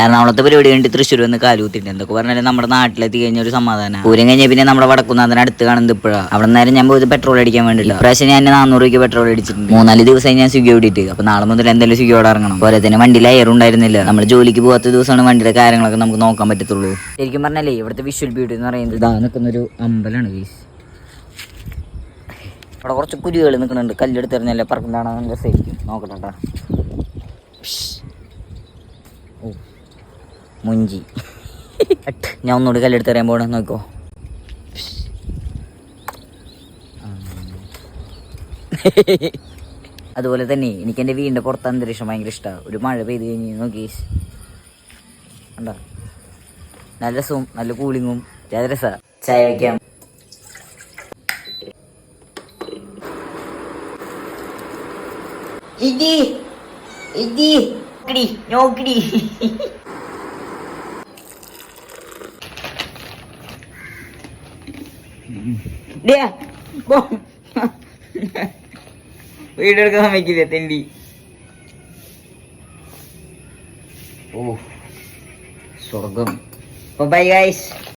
എറണാകുളത്തെ പരിപാടി കഴിഞ്ഞിട്ട് തൃശ്ശൂർ വന്ന് കാലുകുത്തിട്ടുണ്ട്. എന്തൊക്കെ പറഞ്ഞാലും നമ്മുടെ നാട്ടിലെത്തി കഴിഞ്ഞ ഒരു സമാധാനം. പൂരം കഴിഞ്ഞാൽ പിന്നെ നമ്മുടെ വടക്കുന്നാഥന് അടുത്ത് കാണുന്നത് ഇപ്പോഴാണ്. അവിടെ നേരം ഞാൻ പോയത് പെട്രോൾ അടിക്കാൻ വേണ്ടിയില്ല. ഇപ്രാവശ്യം ഞാൻ 400 രൂപയ്ക്ക് പെട്രോൾ അടിച്ചിട്ടുണ്ട്. 3-4 ദിവസമായി ഞാൻ സ്വിഗ്ഗി ഓടിയിട്ട്. അപ്പൊ നാളെ മുതൽ എന്തായാലും സ്വിഗ്ഗി ഓടെ ഇറങ്ങണം. പോലെ തന്നെ വണ്ടിയിൽ എയർ ഉണ്ടായിരുന്നില്ല. നമ്മൾ ജോലിക്ക് പോകാത്ത ദിവസമാണ് വണ്ടിയുടെ കാര്യങ്ങളൊക്കെ നമുക്ക് നോക്കാൻ പറ്റത്തുള്ളൂ. ശരിക്കും പറഞ്ഞാലേ ഇവിടുത്തെ വിഷ്വൽ ബ്യൂട്ടി എന്ന് പറയുന്നത് ഇതാ നിൽക്കുന്നൊരു അമ്പലമാണ് ഗൈസ്. അവിടെ കുറച്ച് കുരുകൾ നിൽക്കുന്നുണ്ട്. കല്ലെടുത്തെറിഞ്ഞല്ലേ പറക്കുന്നതാണ് നല്ല രസമായിരിക്കും. നോക്കട്ടെ. ഓ മുഞ്ചി ഞാൻ ഒന്നുകൂടി കല്ലെടുത്ത് എറിയാൻ പോകണം. നോക്കോ. അതുപോലെ തന്നെ എനിക്ക് എൻ്റെ വീടിൻ്റെ പുറത്ത് അന്തരീക്ഷം ഭയങ്കര ഇഷ്ടമാണ്. ഒരു മഴ പെയ്ത് കഴിഞ്ഞ് നോക്കി കണ്ടോ, നല്ല രസവും നല്ല കൂളിങ്ങും രസമാണ്. ചായ വയ്ക്കാം. നോക്കടി വീടെടുക്കാൻ സമ്മതിക്കില്ല തെണ്ടി. ഓ സ്വർഗം. Bye guys.